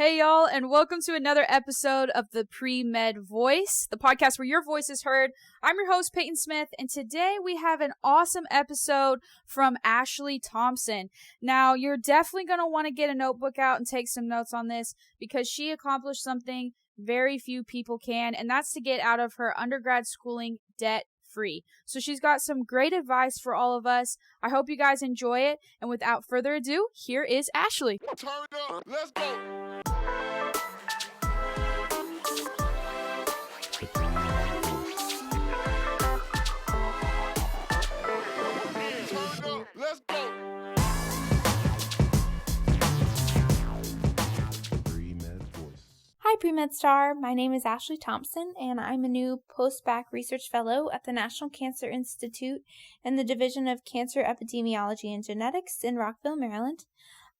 Hey y'all, and welcome to another episode of the Premed Voice, the podcast where your voice is heard. I'm your host, Peyton Smith, and today we have an awesome episode from Ashley Thompson. Now, you're definitely going to want to get a notebook out and take some notes on this because she accomplished something very few people can, and that's to get out of her undergrad schooling debt-free. So she's got some great advice for all of us. I hope you guys enjoy it, and without further ado, here is Ashley. Turn up, let's go. Let's go. Hi, Premed Star. My name is Ashley Thompson, and I'm a new post-bac research fellow at the National Cancer Institute in the Division of Cancer Epidemiology and Genetics in Rockville, Maryland.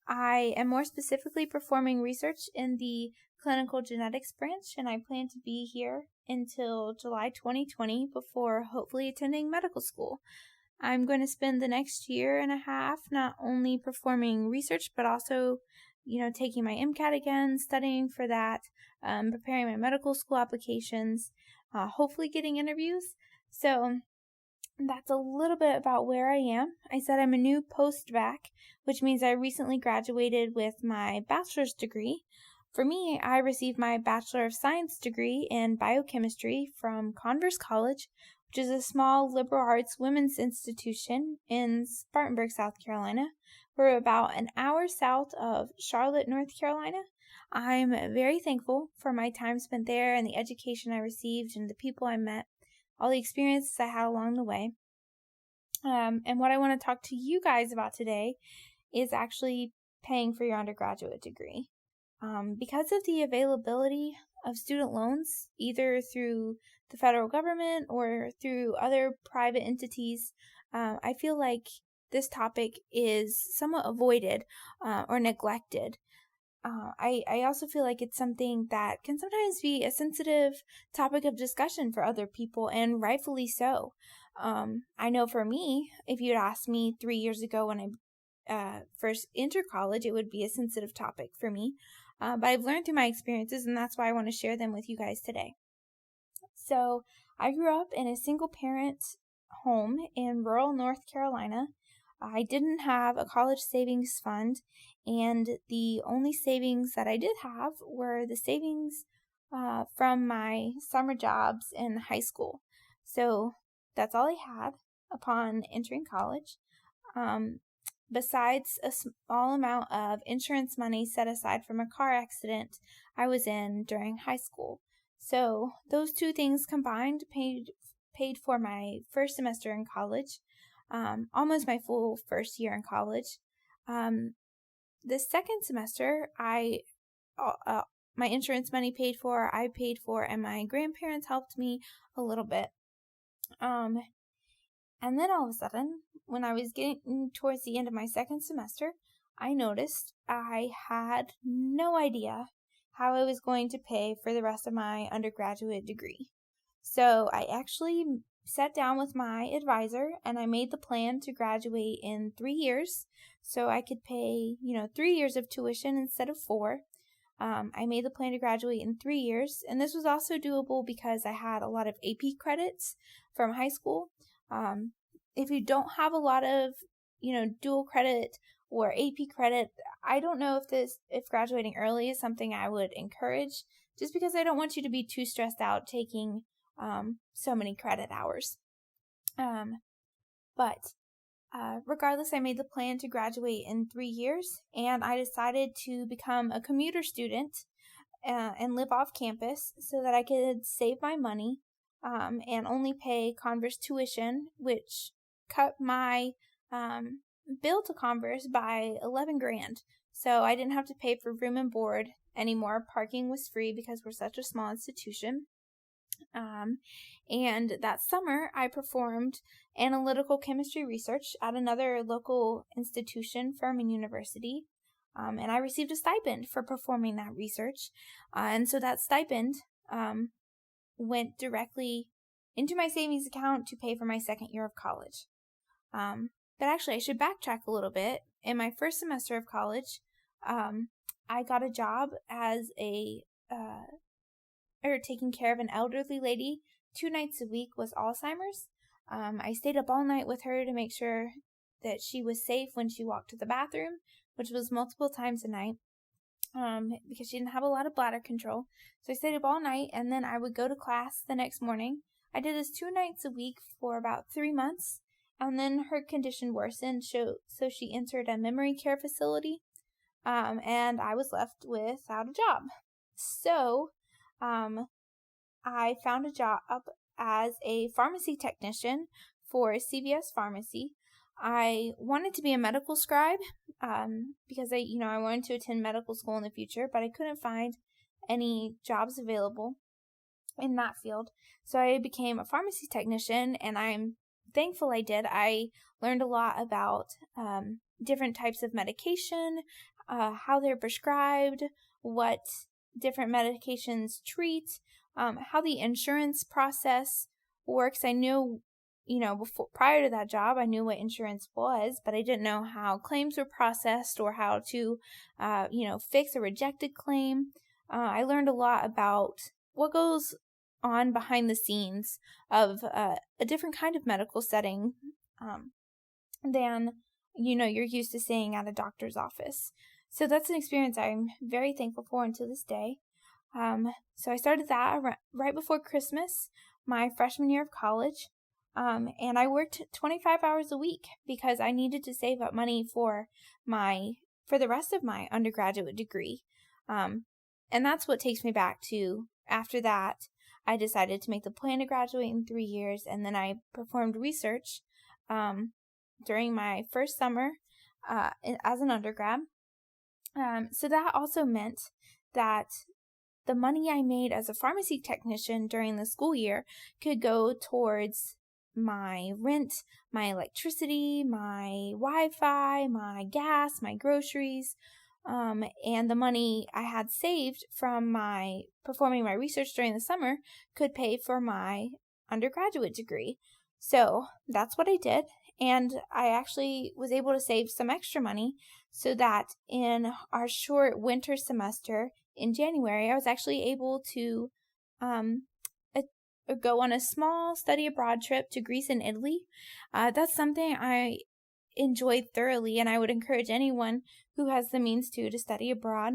I am more specifically performing research in the clinical genetics branch, and I plan to be here until July 2020 before hopefully attending medical school. I'm going to spend the next year and a half not only performing research, but also, taking my MCAT again, studying for that, preparing my medical school applications, hopefully getting interviews. So that's a little bit about where I am. I said I'm a new post-bac, which means I recently graduated with my bachelor's degree. For me, I received my Bachelor of Science degree in biochemistry from Converse College, which is a small liberal arts women's institution in Spartanburg, South Carolina. We're about an hour south of Charlotte, North Carolina. I'm very thankful for my time spent there and the education I received and the people I met, all the experiences I had along the way. And what I want to talk to you guys about today is actually paying for your undergraduate degree. Because of the availability of student loans, either through the federal government or through other private entities, I feel like this topic is somewhat avoided or neglected. I also feel like it's something that can sometimes be a sensitive topic of discussion for other people, and rightfully so. I know for me, if you'd asked me 3 years ago when I first entered college, it would be a sensitive topic for me. But I've learned through my experiences, and that's why I want to share them with you guys today. So I grew up in a single-parent home in rural North Carolina. I didn't have a college savings fund, and the only savings that I did have were the savings from my summer jobs in high school. So that's all I had upon entering college. Besides a small amount of insurance money set aside from a car accident I was in during high school. So those two things combined paid for my first semester in college, almost my full first year in college. The second semester, my insurance money paid for, I paid for, and my grandparents helped me a little bit. And then all of a sudden, when I was getting towards the end of my second semester, I noticed I had no idea how I was going to pay for the rest of my undergraduate degree. So I actually sat down with my advisor and I made the plan to graduate in 3 years so I could pay, 3 years of tuition instead of 4. I made the plan to graduate in 3 years, and this was also doable because I had a lot of AP credits from high school. If you don't have a lot of, dual credit or AP credit, I don't know if graduating early is something I would encourage, just because I don't want you to be too stressed out taking so many credit hours. But regardless, I made the plan to graduate in 3 years, and I decided to become a commuter student and live off campus so that I could save my money and only pay Converse tuition, which cut my bill to Converse by $11,000. So I didn't have to pay for room and board anymore. Parking was free because we're such a small institution. And that summer I performed analytical chemistry research at another local institution, Furman University. And I received a stipend for performing that research. And so that stipend went directly into my savings account to pay for my second year of college. But actually, I should backtrack a little bit. In my first semester of college, I got a job as taking care of an elderly lady 2 nights a week with Alzheimer's. I stayed up all night with her to make sure that she was safe when she walked to the bathroom, which was multiple times a night, because she didn't have a lot of bladder control. So I stayed up all night, and then I would go to class the next morning. I did this 2 nights a week for about 3 months, and then her condition worsened, so she entered a memory care facility, and I was left without a job. So I found a job as a pharmacy technician for CVS Pharmacy. I wanted to be a medical scribe because I wanted to attend medical school in the future, but I couldn't find any jobs available in that field. So I became a pharmacy technician, and I'm thankful I did. I learned a lot about different types of medication, how they're prescribed, what different medications treat, how the insurance process works. I knew, prior to that job, I knew what insurance was, but I didn't know how claims were processed or how to, fix a rejected claim. I learned a lot about what goes on behind the scenes of a different kind of medical setting than, you're used to seeing at a doctor's office. So that's an experience I'm very thankful for until this day. So I started that right before Christmas, my freshman year of college, and I worked 25 hours a week because I needed to save up money for the rest of my undergraduate degree. And that's what takes me back to, after that, I decided to make the plan to graduate in 3 years, and then I performed research during my first summer as an undergrad. So that also meant that the money I made as a pharmacy technician during the school year could go towards my rent, my electricity, my Wi-Fi, my gas, my groceries, and the money I had saved from my performing my research during the summer could pay for my undergraduate degree. So that's what I did, and I actually was able to save some extra money so that in our short winter semester in January, I was actually able to go on a small study abroad trip to Greece and Italy. That's something I enjoyed thoroughly, and I would encourage anyone who has the means to study abroad.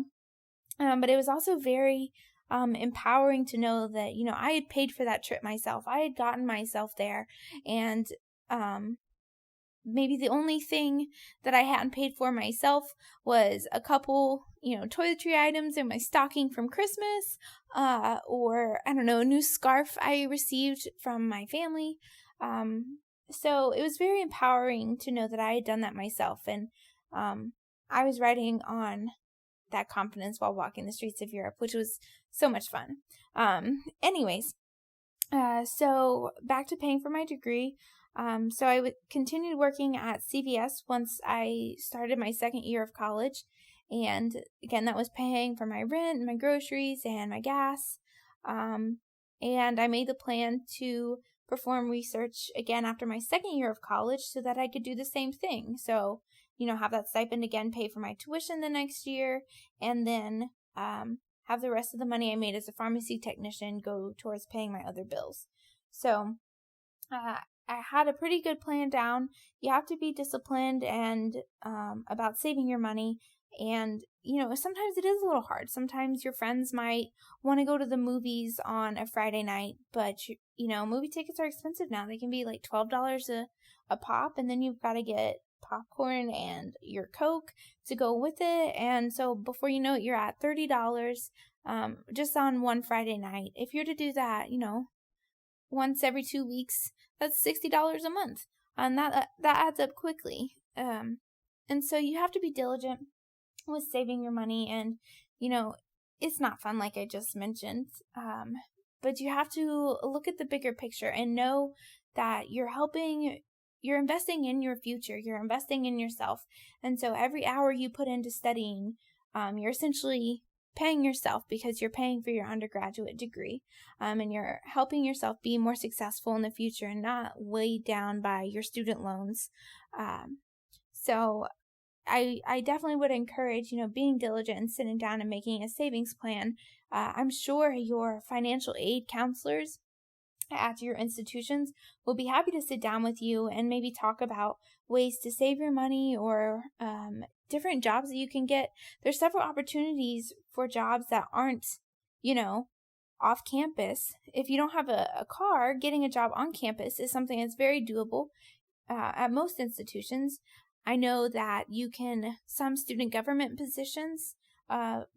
But it was also very empowering to know that, I had paid for that trip myself. I had gotten myself there, and maybe the only thing that I hadn't paid for myself was a couple, toiletry items in my stocking from Christmas, or, I don't know, a new scarf I received from my family. So it was very empowering to know that I had done that myself, and I was riding on that confidence while walking the streets of Europe, which was so much fun. So back to paying for my degree. So I continued working at CVS once I started my second year of college. And again, that was paying for my rent and my groceries and my gas. And I made the plan to perform research again after my second year of college so that I could do the same thing. So, have that stipend again, pay for my tuition the next year, and then have the rest of the money I made as a pharmacy technician go towards paying my other bills. So I had a pretty good plan down. You have to be disciplined and about saving your money. And, sometimes it is a little hard. Sometimes your friends might want to go to the movies on a Friday night, but, movie tickets are expensive now. They can be like $12 a pop, and then you've got to get popcorn and your Coke to go with it. And so before you know it, you're at $30 just on one Friday night. If you're to do that, once every 2 weeks, that's $60 a month. And that adds up quickly. And so you have to be diligent with saving your money, and it's not fun like I just mentioned, but you have to look at the bigger picture and know that you're investing in your future, you're investing in yourself. And so every hour you put into studying, you're essentially paying yourself because you're paying for your undergraduate degree, and you're helping yourself be more successful in the future and not weighed down by your student loans. So I definitely would encourage, being diligent and sitting down and making a savings plan. I'm sure your financial aid counselors at your institutions will be happy to sit down with you and maybe talk about ways to save your money or different jobs that you can get. There's several opportunities for jobs that aren't, off campus. If you don't have a car, getting a job on campus is something that's very doable at most institutions. I know that some student government positions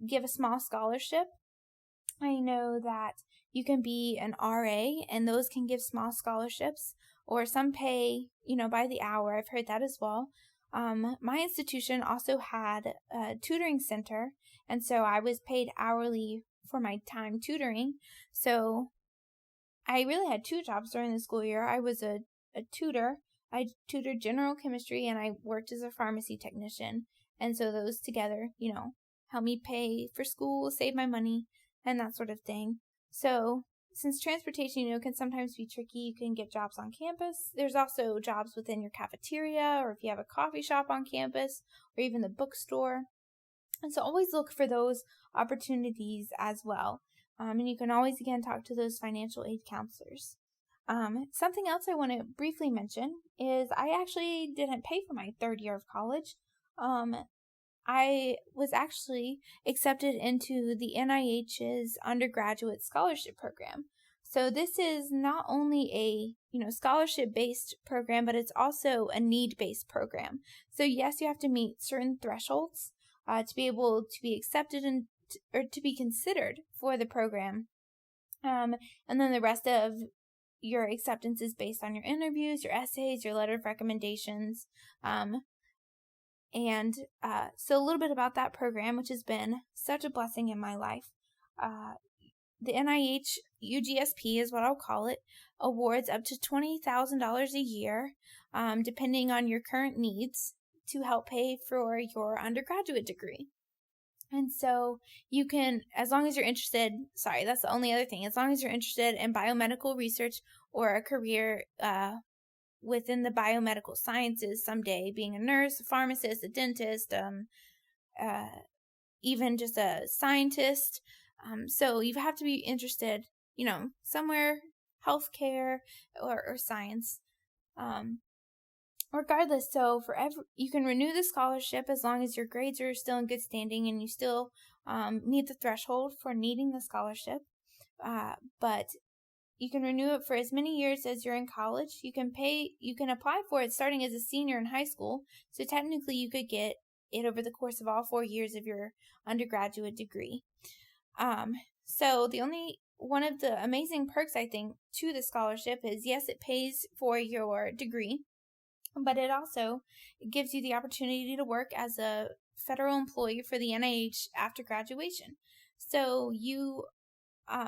give a small scholarship. I know that you can be an RA, and those can give small scholarships, or some pay, by the hour. I've heard that as well. My institution also had a tutoring center, and so I was paid hourly for my time tutoring. So I really had two jobs during the school year. I was a tutor. I tutored general chemistry, and I worked as a pharmacy technician. And so those together, help me pay for school, save my money, and that sort of thing. So since transportation, can sometimes be tricky, you can get jobs on campus. There's also jobs within your cafeteria, or if you have a coffee shop on campus, or even the bookstore. And so always look for those opportunities as well. And you can always, again, talk to those financial aid counselors. Something else I want to briefly mention is I actually didn't pay for my third year of college. I was actually accepted into the NIH's undergraduate scholarship program. So this is not only a, scholarship-based program, but it's also a need-based program. So yes, you have to meet certain thresholds to be able to be accepted or to be considered for the program. And then the rest of your acceptance is based on your interviews, your essays, your letter of recommendations. So a little bit about that program, which has been such a blessing in my life. The NIH UGSP is what I'll call it, awards up to $20,000 a year, depending on your current needs, to help pay for your undergraduate degree. And so you can, as long as you're interested, that's the only other thing, as long as you're interested in biomedical research or a career within the biomedical sciences someday, being a nurse, a pharmacist, a dentist, even just a scientist. So you have to be interested, somewhere healthcare or science. Regardless, so you can renew the scholarship as long as your grades are still in good standing and you still meet the threshold for needing the scholarship. But you can renew it for as many years as you're in college. You can apply for it starting as a senior in high school. So technically you could get it over the course of all 4 years of your undergraduate degree. So one of the amazing perks, I think, to the scholarship is, yes, it pays for your degree, but it also gives you the opportunity to work as a federal employee for the NIH after graduation. So you,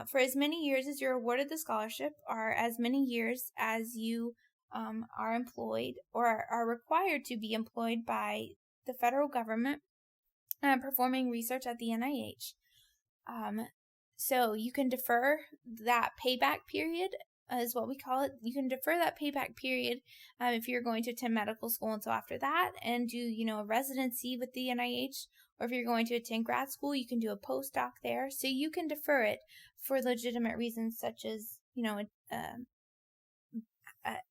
for as many years as you're awarded the scholarship, or as many years as you are employed or are required to be employed by the federal government performing research at the NIH. So you can defer that payback period, is what we call it. You can defer that payback period if you're going to attend medical school until after that and do, a residency with the NIH. Or if you're going to attend grad school, you can do a postdoc there. So you can defer it for legitimate reasons such as,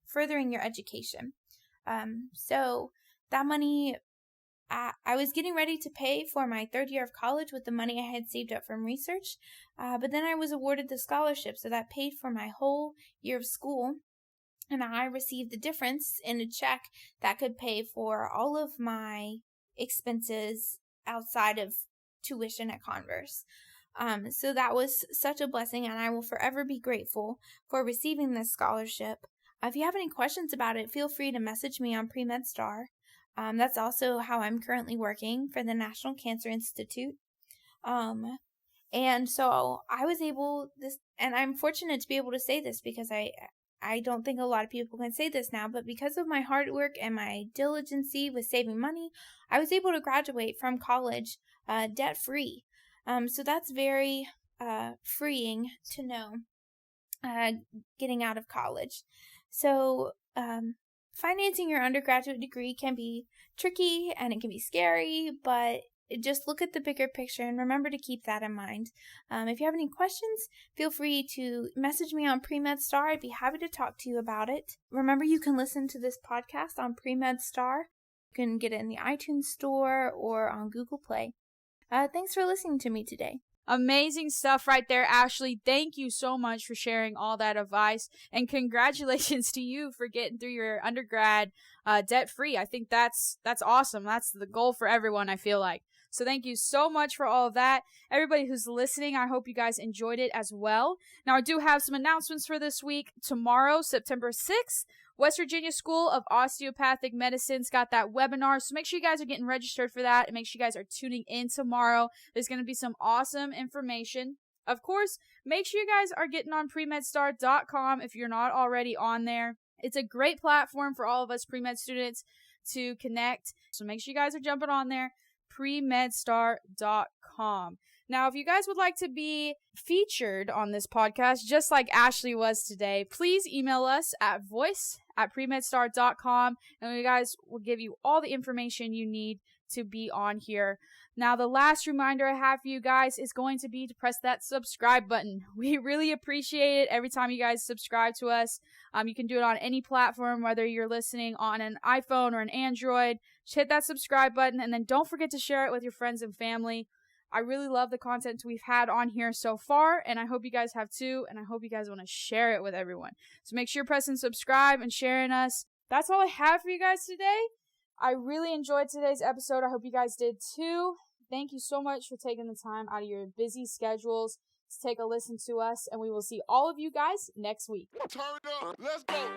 furthering your education. So that money, I was getting ready to pay for my third year of college with the money I had saved up from research, but then I was awarded the scholarship, so that paid for my whole year of school, and I received the difference in a check that could pay for all of my expenses outside of tuition at Converse. So that was such a blessing, and I will forever be grateful for receiving this scholarship. If you have any questions about it, feel free to message me on Premed Star. That's also how I'm currently working for the National Cancer Institute. And so I was and I'm fortunate to be able to say this because I don't think a lot of people can say this now, but because of my hard work and my diligency with saving money, I was able to graduate from college debt-free. So that's very freeing to know, getting out of college. So Financing your undergraduate degree can be tricky and it can be scary, but just look at the bigger picture and remember to keep that in mind. If you have any questions, feel free to message me on Premed Star. I'd be happy to talk to you about it. Remember, you can listen to this podcast on Premed Star. You can get it in the iTunes Store or on Google Play. Thanks for listening to me today. Amazing stuff right there, Ashley. Thank you so much for sharing all that advice, and congratulations to you for getting through your undergrad debt-free. I think that's awesome. That's the goal for everyone, I feel like. So thank you so much for all of that. Everybody who's listening, I hope you guys enjoyed it as well. Now, I do have some announcements for this week. Tomorrow, September 6th, West Virginia School of Osteopathic Medicine's got that webinar, so make sure you guys are getting registered for that, and make sure you guys are tuning in tomorrow. There's going to be some awesome information. Of course, make sure you guys are getting on premedstar.com if you're not already on there. It's a great platform for all of us pre-med students to connect, so make sure you guys are jumping on there, premedstar.com. Now, if you guys would like to be featured on this podcast, just like Ashley was today, please email us at voice@premedstar.com, and we guys will give you all the information you need to be on here. Now, the last reminder I have for you guys is going to be to press that subscribe button. We really appreciate it every time you guys subscribe to us. You can do it on any platform, whether you're listening on an iPhone or an Android. Just hit that subscribe button, and then don't forget to share it with your friends and family. I really love the content we've had on here so far, and I hope you guys have too, and I hope you guys want to share it with everyone. So make sure you're pressing subscribe and sharing us. That's all I have for you guys today. I really enjoyed today's episode. I hope you guys did too. Thank you so much for taking the time out of your busy schedules to take a listen to us, and we will see all of you guys next week. Turn it up. Let's go.